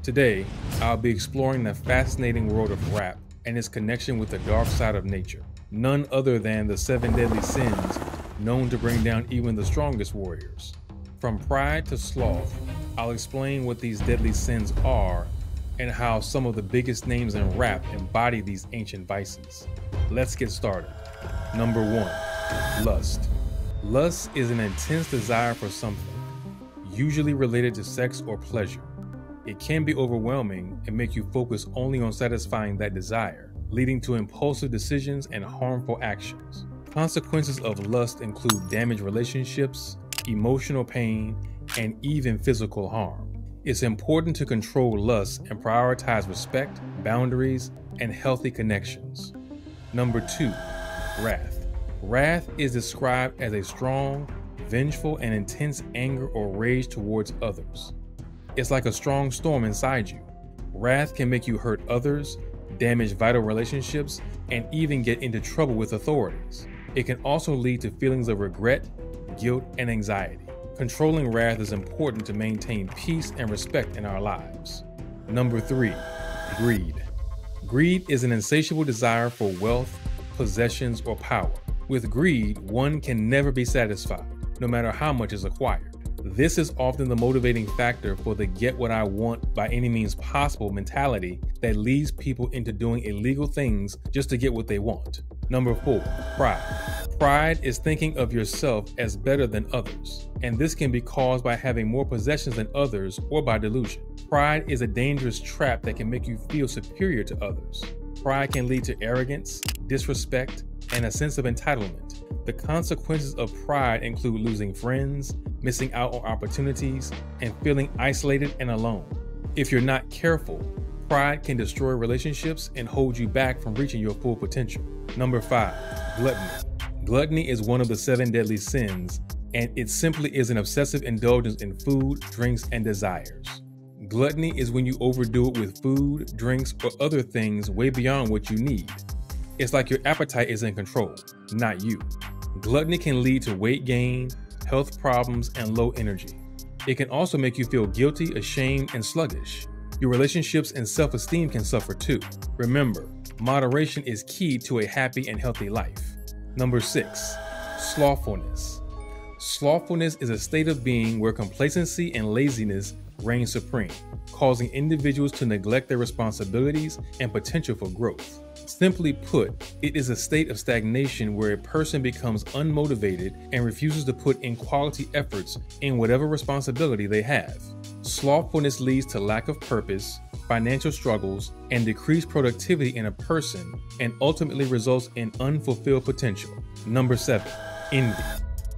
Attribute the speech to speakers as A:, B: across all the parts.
A: Today, I'll be exploring the fascinating world of rap and its connection with the dark side of nature, none other than the 7 deadly sins known to bring down even the strongest warriors. From pride to sloth, I'll explain what these deadly sins are and how some of the biggest names in rap embody these ancient vices. Let's get started. Number 1, lust. Lust is an intense desire for something, usually related to sex or pleasure. It can be overwhelming and make you focus only on satisfying that desire, leading to impulsive decisions and harmful actions. Consequences of lust include damaged relationships, emotional pain, and even physical harm. It's important to control lust and prioritize respect, boundaries, and healthy connections. Number 2, wrath. Wrath is described as a strong, vengeful, and intense anger or rage towards others. It's like a strong storm inside you. Wrath can make you hurt others, damage vital relationships, and even get into trouble with authorities. It can also lead to feelings of regret, guilt, and anxiety. Controlling wrath is important to maintain peace and respect in our lives. Number 3, greed. Greed is an insatiable desire for wealth, possessions, or power. With greed, one can never be satisfied, no matter how much is acquired. This is often the motivating factor for the get what I want by any means possible mentality that leads people into doing illegal things just to get what they want. Number 4, pride. Pride is thinking of yourself as better than others, and this can be caused by having more possessions than others or by delusion. Pride is a dangerous trap that can make you feel superior to others. Pride can lead to arrogance, disrespect, and a sense of entitlement. The consequences of pride include losing friends, missing out on opportunities, and feeling isolated and alone. If you're not careful, pride can destroy relationships and hold you back from reaching your full potential. Number 5, gluttony. Gluttony is one of the 7 deadly sins, and it simply is an obsessive indulgence in food, drinks, and desires. Gluttony is when you overdo it with food, drinks, or other things way beyond what you need. It's like your appetite is in control, not you. Gluttony can lead to weight gain, health problems, and low energy. It can also make you feel guilty, ashamed, and sluggish. Your relationships and self-esteem can suffer too. Remember, moderation is key to a happy and healthy life. Number 6, slothfulness. Slothfulness is a state of being where complacency and laziness reign supreme, causing individuals to neglect their responsibilities and potential for growth. Simply put, it is a state of stagnation where a person becomes unmotivated and refuses to put in quality efforts in whatever responsibility they have. Slothfulness leads to lack of purpose, financial struggles, and decreased productivity in a person, and ultimately results in unfulfilled potential. Number 7, envy.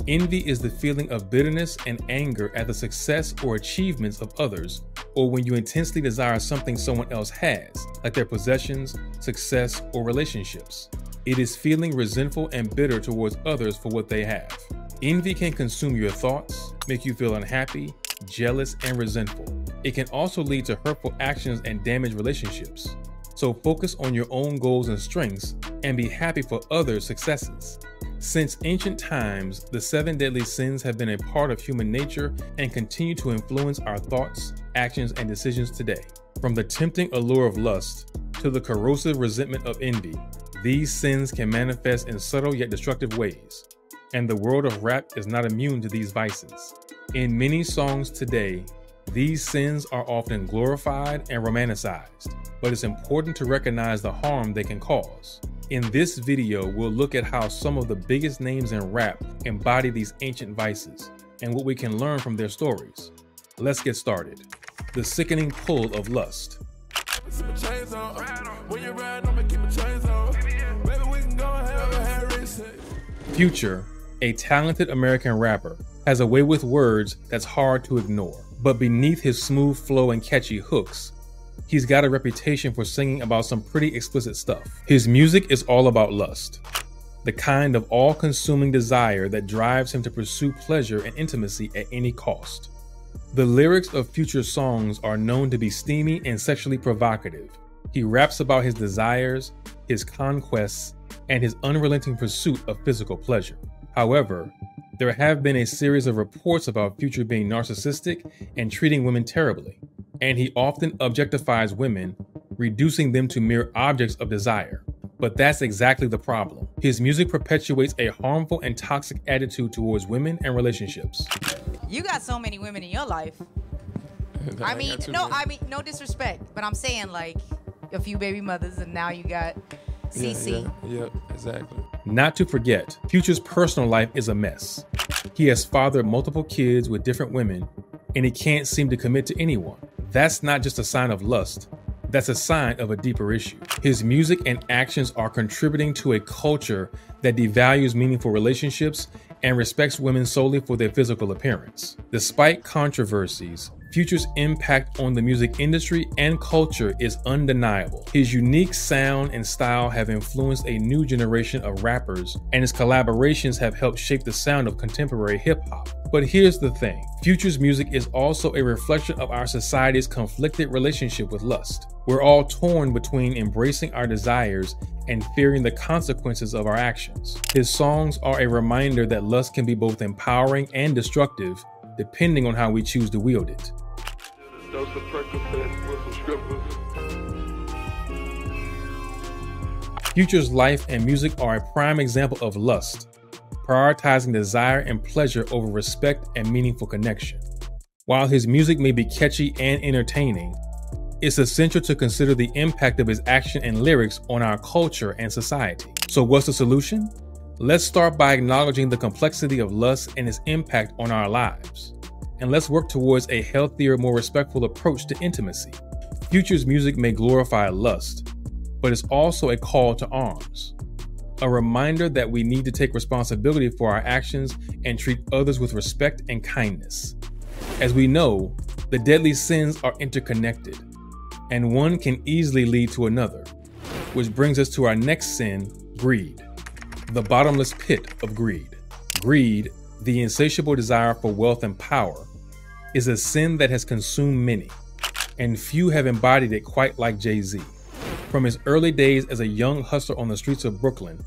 A: Envy is the feeling of bitterness and anger at the success or achievements of others, or when you intensely desire something someone else has, like their possessions, success, or relationships. It is feeling resentful and bitter towards others for what they have. Envy can consume your thoughts, make you feel unhappy, jealous, and resentful. It can also lead to hurtful actions and damaged relationships. So focus on your own goals and strengths and be happy for others' successes. Since ancient times, the 7 deadly sins have been a part of human nature and continue to influence our thoughts, actions, and decisions today. From the tempting allure of lust to the corrosive resentment of envy, these sins can manifest in subtle yet destructive ways. And the world of rap is not immune to these vices. In many songs today, these sins are often glorified and romanticized, but it's important to recognize the harm they can cause. In this video, we'll look at how some of the biggest names in rap embody these ancient vices and what we can learn from their stories. Let's get started. The sickening pull of lust. Future, a talented American rapper, has a way with words that's hard to ignore. But beneath his smooth flow and catchy hooks, he's got a reputation for singing about some pretty explicit stuff. His music is all about lust, the kind of all-consuming desire that drives him to pursue pleasure and intimacy at any cost. The lyrics of Future's songs are known to be steamy and sexually provocative. He raps about his desires, his conquests, and his unrelenting pursuit of physical pleasure. However, there have been a series of reports about Future being narcissistic and treating women terribly. and he often objectifies women, reducing them to mere objects of desire. But that's exactly the problem. His music perpetuates a harmful and toxic attitude towards women and relationships.
B: You got so many women in your life. I mean, no disrespect, but I'm saying like a few baby mothers, and now you got CC.
C: Yeah, exactly.
A: Not to forget, Future's personal life is a mess. He has fathered multiple kids with different women, and he can't seem to commit to anyone. That's not just a sign of lust. That's a sign of a deeper issue. His music and actions are contributing to a culture that devalues meaningful relationships and respects women solely for their physical appearance. Despite controversies, Future's impact on the music industry and culture is undeniable. His unique sound and style have influenced a new generation of rappers, and his collaborations have helped shape the sound of contemporary hip-hop. But here's the thing, Future's music is also a reflection of our society's conflicted relationship with lust. We're all torn between embracing our desires and fearing the consequences of our actions. His songs are a reminder that lust can be both empowering and destructive, depending on how we choose to wield it. Future's life and music are a prime example of lust, prioritizing desire and pleasure over respect and meaningful connection. While his music may be catchy and entertaining, it's essential to consider the impact of his action and lyrics on our culture and society. So what's the solution? Let's start by acknowledging the complexity of lust and its impact on our lives. And let's work towards a healthier, more respectful approach to intimacy. Future's music may glorify lust, but it's also a call to arms. A reminder that we need to take responsibility for our actions and treat others with respect and kindness. As we know, the deadly sins are interconnected, and one can easily lead to another, which brings us to our next sin, greed. The bottomless pit of greed. Greed, the insatiable desire for wealth and power, is a sin that has consumed many, and few have embodied it quite like Jay-Z. From his early days as a young hustler on the streets of Brooklyn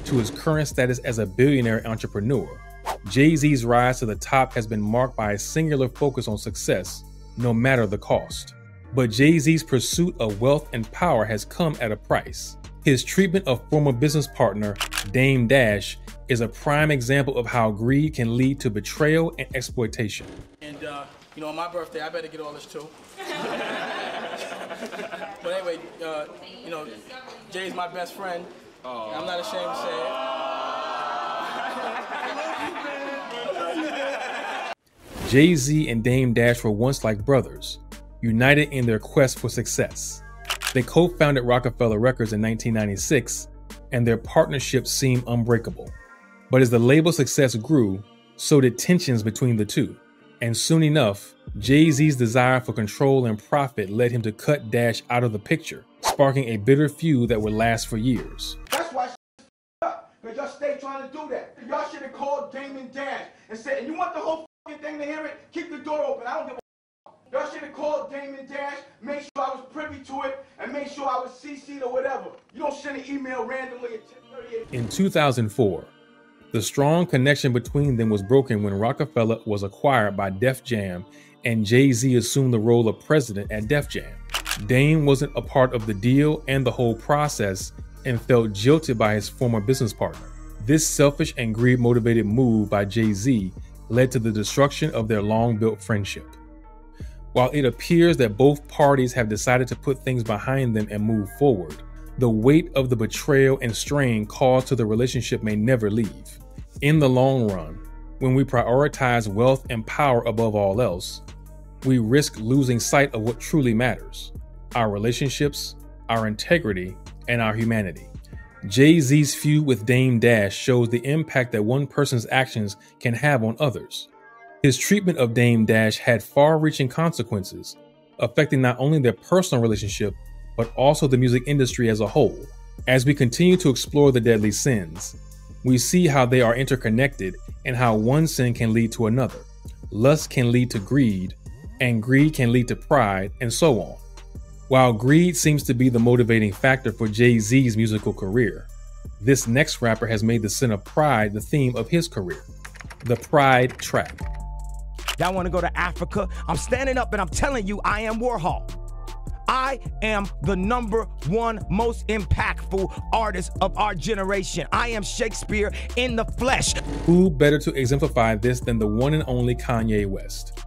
A: to his current status as a billionaire entrepreneur, Jay-Z's rise to the top has been marked by a singular focus on success, no matter the cost. But Jay-Z's pursuit of wealth and power has come at a price. His treatment of former business partner Dame Dash is a prime example of how greed can lead to betrayal and exploitation.
D: And on my birthday, I better get all this too. But anyway, Jay's my best friend. I'm not ashamed to say it.
A: Jay-Z and Dame Dash were once like brothers, united in their quest for success. They co-founded Rockefeller Records in 1996, and their partnership seemed unbreakable. But as the label's success grew, so did tensions between the two. And soon enough, Jay-Z's desire for control and profit led him to cut Dash out of the picture, sparking a bitter feud that would last for years.
E: That's why up, because y'all stay trying to do that. Y'all should have called Damon Dash and said, and you want the whole thing to hear it? Keep the door open. I don't give a Y'all should have called Damon Dash, make sure I was privy to it, and make sure I was CC'd or whatever. You don't send an email randomly at 10:38.
A: In 2004, the strong connection between them was broken when Rockefeller was acquired by Def Jam and Jay-Z assumed the role of president at Def Jam. Dame wasn't a part of the deal and the whole process and felt jilted by his former business partner. This selfish and greed-motivated move by Jay-Z led to the destruction of their long-built friendship. While it appears that both parties have decided to put things behind them and move forward, the weight of the betrayal and strain caused to the relationship may never leave. In the long run, when we prioritize wealth and power above all else, we risk losing sight of what truly matters: our relationships, our integrity, and our humanity. Jay-Z's feud with Dame Dash shows the impact that one person's actions can have on others. His treatment of Dame Dash had far-reaching consequences, affecting not only their personal relationship, but also the music industry as a whole. As we continue to explore the deadly sins, we see how they are interconnected and how one sin can lead to another. Lust can lead to greed, and greed can lead to pride, and so on. While greed seems to be the motivating factor for Jay-Z's musical career, this next rapper has made the sin of pride the theme of his career. The Pride track.
C: Y'all want to go to Africa? I'm standing up and I'm telling you, I am Warhol. I am the #1 most impactful artist of our generation. I am Shakespeare in the flesh.
A: Who better to exemplify this than the one and only Kanye West?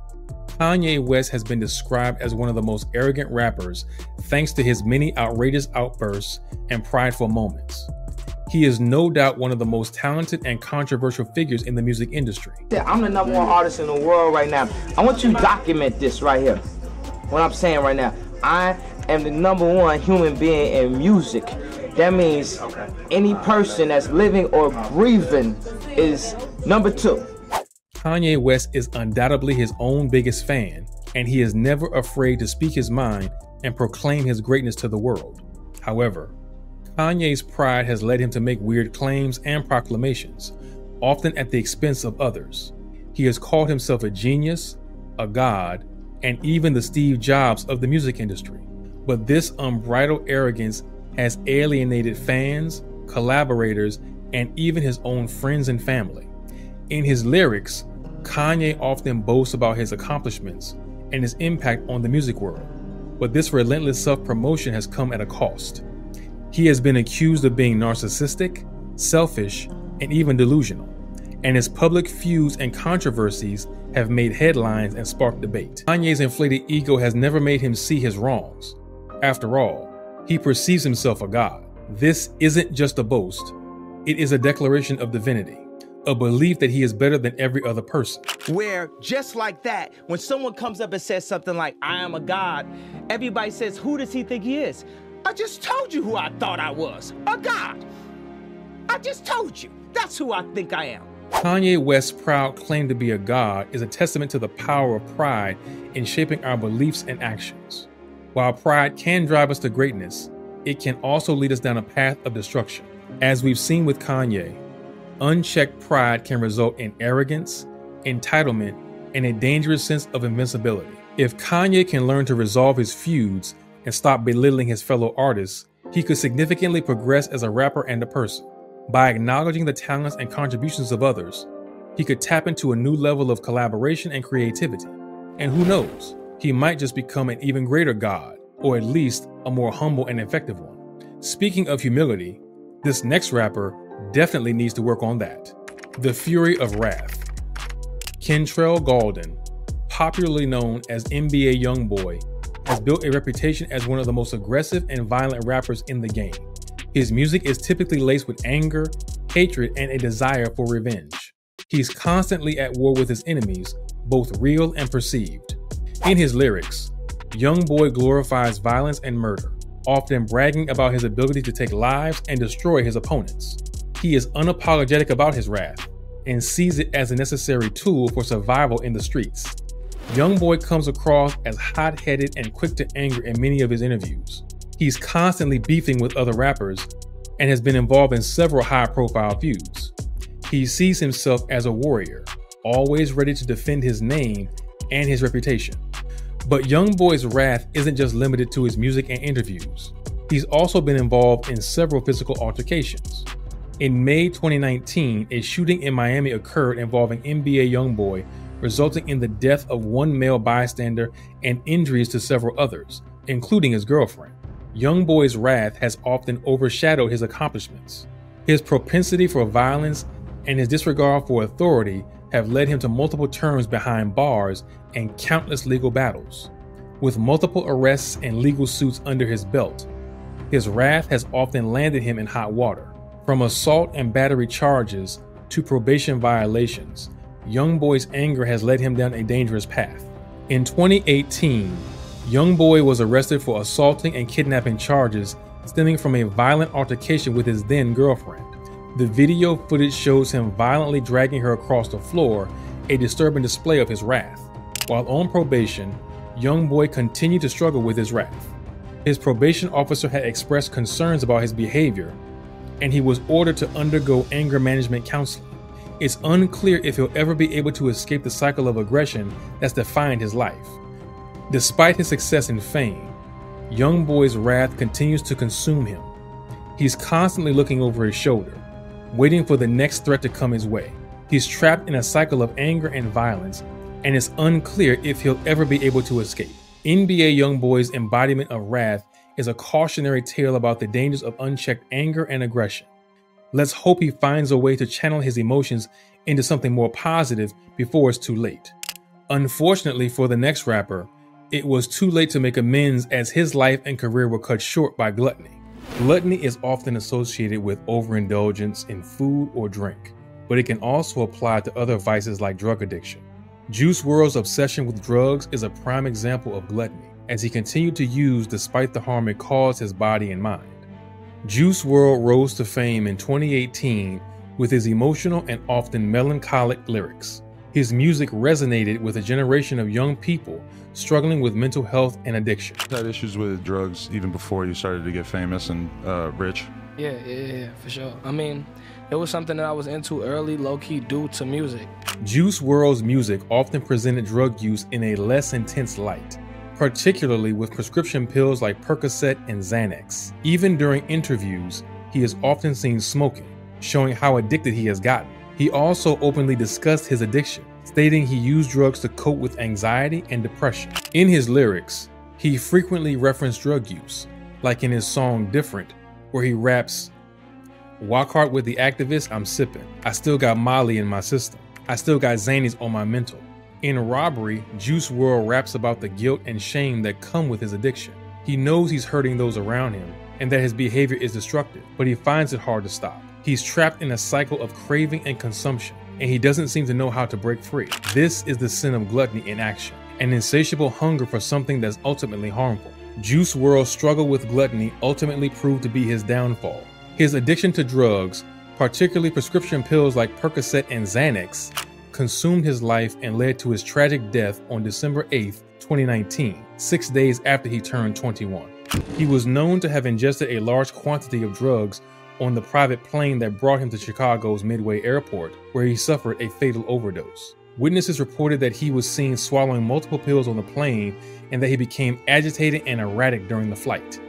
A: Kanye West has been described as one of the most arrogant rappers thanks to his many outrageous outbursts and prideful moments. He is no doubt one of the most talented and controversial figures in the music industry.
C: I'm the #1 artist in the world right now. I want you to document this right here. What I'm saying right now. I am the #1 human being in music. That means any person that's living or breathing is #2.
A: Kanye West is undoubtedly his own biggest fan, and he is never afraid to speak his mind and proclaim his greatness to the world. However, Kanye's pride has led him to make weird claims and proclamations, often at the expense of others. He has called himself a genius, a god, and even the Steve Jobs of the music industry. But this unbridled arrogance has alienated fans, collaborators, and even his own friends and family. In his lyrics, Kanye often boasts about his accomplishments and his impact on the music world. But this relentless self-promotion has come at a cost. He has been accused of being narcissistic, selfish, and even delusional. And his public feuds and controversies have made headlines and sparked debate. Kanye's inflated ego has never made him see his wrongs. After all, he perceives himself a god. This isn't just a boast. It is a declaration of divinity, a belief that he is better than every other person.
C: Where just like that, when someone comes up and says something like, I am a god, everybody says, who does he think he is? I just told you who I thought I was, a god. I just told you, that's who I think I am.
A: Kanye West's proud claim to be a god is a testament to the power of pride in shaping our beliefs and actions. While pride can drive us to greatness, it can also lead us down a path of destruction. As we've seen with Kanye, unchecked pride can result in arrogance, entitlement, and a dangerous sense of invincibility. If Kanye can learn to resolve his feuds and stop belittling his fellow artists, he could significantly progress as a rapper and a person. By acknowledging the talents and contributions of others, he could tap into a new level of collaboration and creativity. And who knows, he might just become an even greater god, or at least a more humble and effective one. Speaking of humility, this next rapper definitely needs to work on that. The Fury of Wrath. Kentrell Gaulden, popularly known as NBA Youngboy, has built a reputation as one of the most aggressive and violent rappers in the game. His music is typically laced with anger, hatred, and a desire for revenge. He's constantly at war with his enemies, both real and perceived. In his lyrics, Youngboy glorifies violence and murder, often bragging about his ability to take lives and destroy his opponents. He is unapologetic about his wrath and sees it as a necessary tool for survival in the streets. Youngboy comes across as hot-headed and quick to anger in many of his interviews. He's constantly beefing with other rappers and has been involved in several high-profile feuds. He sees himself as a warrior, always ready to defend his name and his reputation. But Youngboy's wrath isn't just limited to his music and interviews. He's also been involved in several physical altercations. In May 2019, a shooting in Miami occurred involving NBA Youngboy, resulting in the death of one male bystander and injuries to several others, including his girlfriend. Youngboy's wrath has often overshadowed his accomplishments. His propensity for violence and his disregard for authority have led him to multiple terms behind bars and countless legal battles. With multiple arrests and legal suits under his belt, his wrath has often landed him in hot water. From assault and battery charges to probation violations, Youngboy's anger has led him down a dangerous path. In 2018, Youngboy was arrested for assaulting and kidnapping charges stemming from a violent altercation with his then girlfriend. The video footage shows him violently dragging her across the floor, a disturbing display of his wrath. While on probation, Youngboy continued to struggle with his wrath. His probation officer had expressed concerns about his behavior, and he was ordered to undergo anger management counseling. It's unclear if he'll ever be able to escape the cycle of aggression that's defined his life. Despite his success and fame, Youngboy's wrath continues to consume him. He's constantly looking over his shoulder, waiting for the next threat to come his way. He's trapped in a cycle of anger and violence, and it's unclear if he'll ever be able to escape. NBA YoungBoy's embodiment of wrath is a cautionary tale about the dangers of unchecked anger and aggression. Let's hope he finds a way to channel his emotions into something more positive before it's too late. Unfortunately for the next rapper, it was too late to make amends as his life and career were cut short by gluttony. Gluttony is often associated with overindulgence in food or drink, but it can also apply to other vices like drug addiction. Juice WRLD's obsession with drugs is a prime example of gluttony, as he continued to use despite the harm it caused his body and mind. Juice WRLD rose to fame in 2018 with his emotional and often melancholic lyrics. His music resonated with a generation of young people struggling with mental health and addiction.
F: You had issues with drugs even before you started to get famous and rich?
G: Yeah, for sure. I mean, it was something that I was into early, low-key, due to music.
A: Juice WRLD's music often presented drug use in a less intense light, particularly with prescription pills like Percocet and Xanax. Even during interviews, he is often seen smoking, showing how addicted he has gotten. He also openly discussed his addiction, stating he used drugs to cope with anxiety and depression. In his lyrics, he frequently referenced drug use, like in his song Different, where he raps, "Walk hard with the activists, I'm sipping. I still got Molly in my system. I still got Xannies on my mental." In Robbery, Juice WRLD raps about the guilt and shame that come with his addiction. He knows he's hurting those around him and that his behavior is destructive, but he finds it hard to stop. He's trapped in a cycle of craving and consumption, and he doesn't seem to know how to break free. This is the sin of gluttony in action, an insatiable hunger for something that's ultimately harmful. Juice WRLD's struggle with gluttony ultimately proved to be his downfall. His addiction to drugs, particularly prescription pills like Percocet and Xanax, consumed his life and led to his tragic death on December 8th, 2019, 6 days after he turned 21. He was known to have ingested a large quantity of drugs on the private plane that brought him to Chicago's Midway Airport, where he suffered a fatal overdose. Witnesses reported that he was seen swallowing multiple pills on the plane and that he became agitated and erratic during the flight.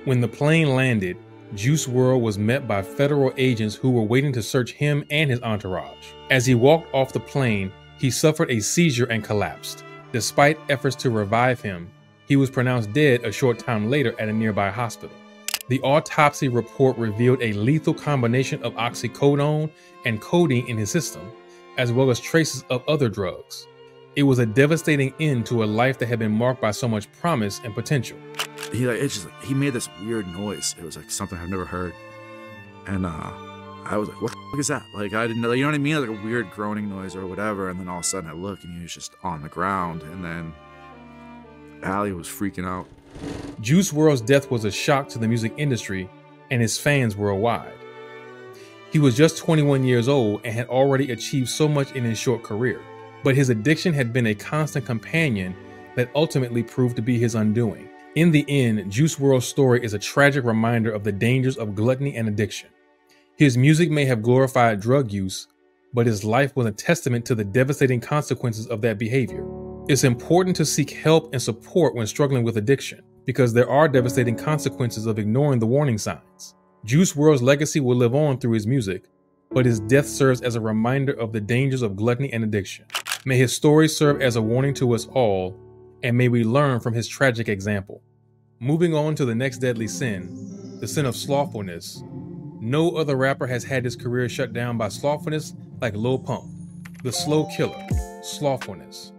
A: When the plane landed, Juice WRLD was met by federal agents who were waiting to search him and his entourage. As he walked off the plane, he suffered a seizure and collapsed. Despite efforts to revive him, he was pronounced dead a short time later at a nearby hospital. The autopsy report revealed a lethal combination of oxycodone and codeine in his system, as well as traces of other drugs. It was a devastating end to a life that had been marked by so much promise and potential.
H: He made this weird noise. It was like something I've never heard, and I was like, "What the fuck is that?" Like I didn't know, you know what I mean? Like a weird groaning noise or whatever. And then all of a sudden I look and he was just on the ground, and then Allie was freaking out.
A: Juice WRLD's death was a shock to the music industry and his fans worldwide. He was just 21 years old and had already achieved so much in his short career, but his addiction had been a constant companion that ultimately proved to be his undoing. In the end, Juice WRLD's story is a tragic reminder of the dangers of gluttony and addiction. His music may have glorified drug use, but his life was a testament to the devastating consequences of that behavior. It's important to seek help and support when struggling with addiction, because there are devastating consequences of ignoring the warning signs. Juice WRLD's legacy will live on through his music, but his death serves as a reminder of the dangers of gluttony and addiction. May his story serve as a warning to us all, and may we learn from his tragic example. Moving on to the next deadly sin, the sin of slothfulness. No other rapper has had his career shut down by slothfulness like Lil Pump, the slow killer, slothfulness.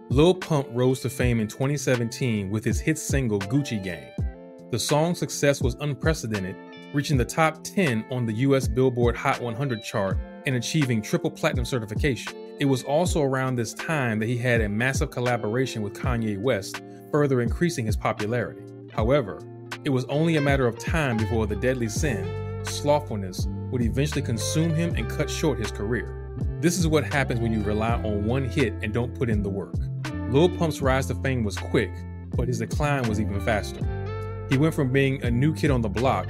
A: Lil Pump rose to fame in 2017 with his hit single Gucci Gang. The song's success was unprecedented, reaching the top 10 on the US Billboard Hot 100 chart and achieving triple platinum certification. It was also around this time that he had a massive collaboration with Kanye West, further increasing his popularity. However, it was only a matter of time before the deadly sin, slothfulness, would eventually consume him and cut short his career. This is what happens when you rely on one hit and don't put in the work. Lil Pump's rise to fame was quick, but his decline was even faster. He went from being a new kid on the block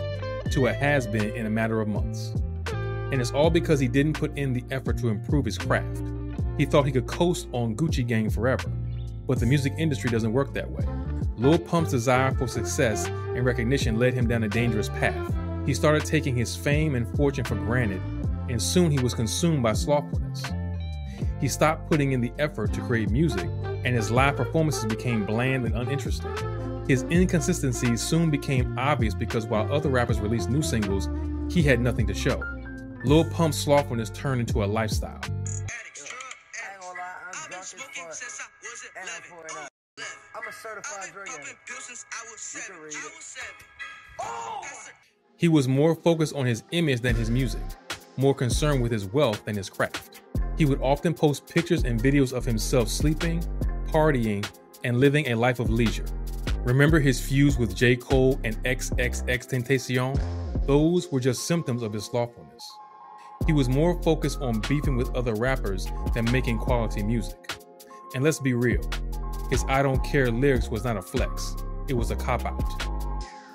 A: to a has-been in a matter of months. And it's all because he didn't put in the effort to improve his craft. He thought he could coast on Gucci Gang forever, but the music industry doesn't work that way. Lil Pump's desire for success and recognition led him down a dangerous path. He started taking his fame and fortune for granted, and soon he was consumed by slothfulness. He stopped putting in the effort to create music, and his live performances became bland and uninteresting. His inconsistencies soon became obvious because while other rappers released new singles, he had nothing to show. Lil Pump's slothfulness turned into a lifestyle.
I: I'm a certified drug addict. You can read it.
A: He was more focused on his image than his music, more concerned with his wealth than his craft. He would often post pictures and videos of himself sleeping, partying, and living a life of leisure. Remember his feuds with J. Cole and XXXTentacion? Those were just symptoms of his slothfulness. He was more focused on beefing with other rappers than making quality music. And let's be real, his I Don't Care lyrics was not a flex, it was a cop-out.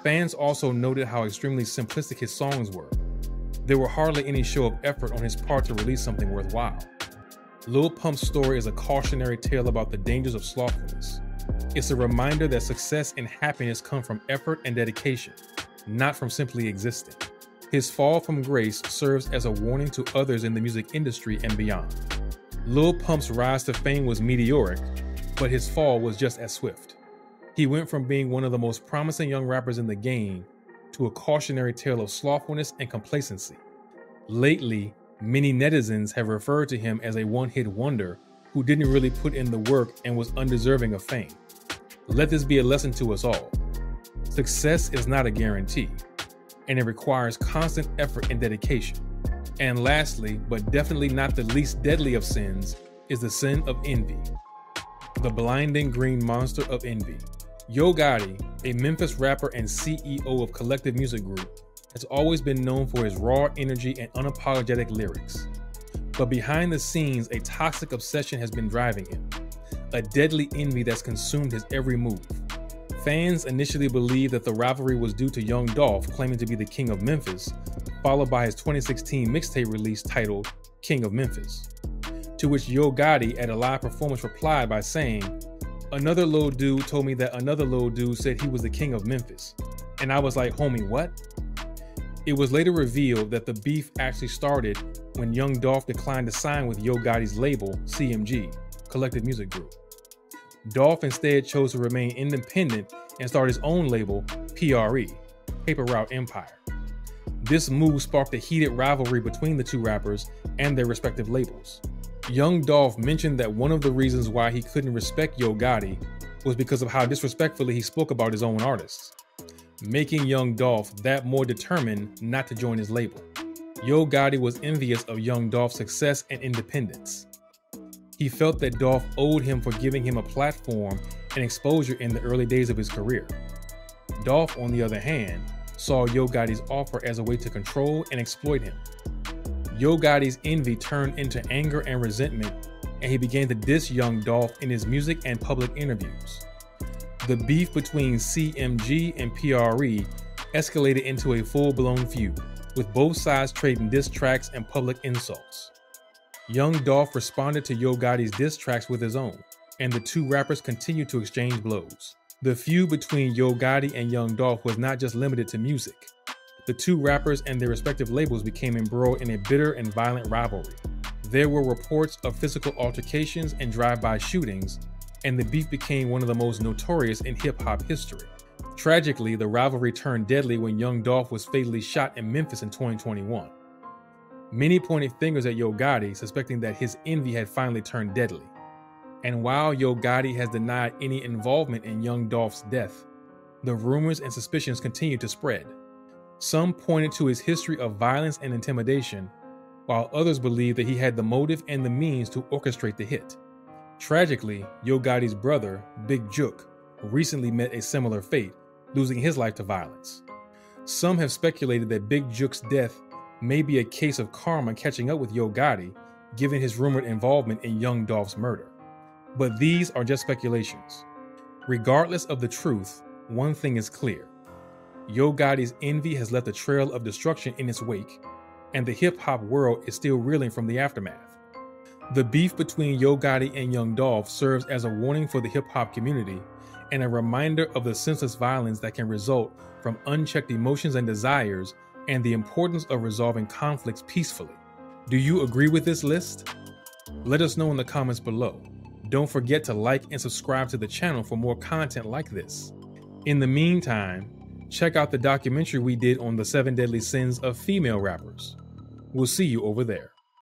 A: Fans also noted how extremely simplistic his songs were. There were hardly any show of effort on his part to release something worthwhile. Lil Pump's story is a cautionary tale about the dangers of slothfulness. It's a reminder that success and happiness come from effort and dedication, not from simply existing. His fall from grace serves as a warning to others in the music industry and beyond. Lil Pump's rise to fame was meteoric, but his fall was just as swift. He went from being one of the most promising young rappers in the game to a cautionary tale of slothfulness and complacency. Lately, many netizens have referred to him as a one-hit wonder who didn't really put in the work and was undeserving of fame. Let this be a lesson to us all. Success is not a guarantee, and it requires constant effort and dedication. And lastly, but definitely not the least deadly of sins, is the sin of envy. The blinding green monster of envy. Yo Gotti, a Memphis rapper and CEO of Collective Music Group, has always been known for his raw energy and unapologetic lyrics. But behind the scenes, a toxic obsession has been driving him, a deadly envy that's consumed his every move. Fans initially believed that the rivalry was due to Young Dolph claiming to be the King of Memphis, followed by his 2016 mixtape release titled King of Memphis. To which Yo Gotti at a live performance replied by saying, "Another little dude told me that another little dude said he was the King of Memphis. And I was like, homie, what?" It was later revealed that the beef actually started when Young Dolph declined to sign with Yo Gotti's label, CMG, Collective Music Group. Dolph instead chose to remain independent and start his own label, PRE, Paper Route Empire. This move sparked a heated rivalry between the two rappers and their respective labels. Young Dolph mentioned that one of the reasons why he couldn't respect Yo Gotti was because of how disrespectfully he spoke about his own artists, making Young Dolph that more determined not to join his label. Yo Gotti was envious of Young Dolph's success and independence. He felt that Dolph owed him for giving him a platform and exposure in the early days of his career. Dolph, on the other hand, saw Yo Gotti's offer as a way to control and exploit him. Yo Gotti's envy turned into anger and resentment, and he began to diss Young Dolph in his music and public interviews. The beef between CMG and PRE escalated into a full-blown feud, with both sides trading diss tracks and public insults. Young Dolph responded to Yo Gotti's diss tracks with his own, and the two rappers continued to exchange blows. The feud between Yo Gotti and Young Dolph was not just limited to music. The two rappers and their respective labels became embroiled in a bitter and violent rivalry. There were reports of physical altercations and drive-by shootings, and the beef became one of the most notorious in hip-hop history. Tragically, the rivalry turned deadly when Young Dolph was fatally shot in Memphis in 2021. Many pointed fingers at Yo Gotti, suspecting that his envy had finally turned deadly. And while Yo Gotti has denied any involvement in Young Dolph's death, the rumors and suspicions continued to spread. Some pointed to his history of violence and intimidation, while others believed that he had the motive and the means to orchestrate the hit. Tragically, Yo Gotti's brother, Big Jook, recently met a similar fate, losing his life to violence. Some have speculated that Big Jook's death may be a case of karma catching up with Yo Gotti, given his rumored involvement in Young Dolph's murder. But these are just speculations. Regardless of the truth, one thing is clear. Yo Gotti's envy has left a trail of destruction in its wake, and the hip-hop world is still reeling from the aftermath. The beef between Yo Gotti and Young Dolph serves as a warning for the hip-hop community and a reminder of the senseless violence that can result from unchecked emotions and desires, and the importance of resolving conflicts peacefully. Do you agree with this list? Let us know in the comments below. Don't forget to like and subscribe to the channel for more content like this. In the meantime, check out the documentary we did on the 7 deadly sins of female rappers. We'll see you over there.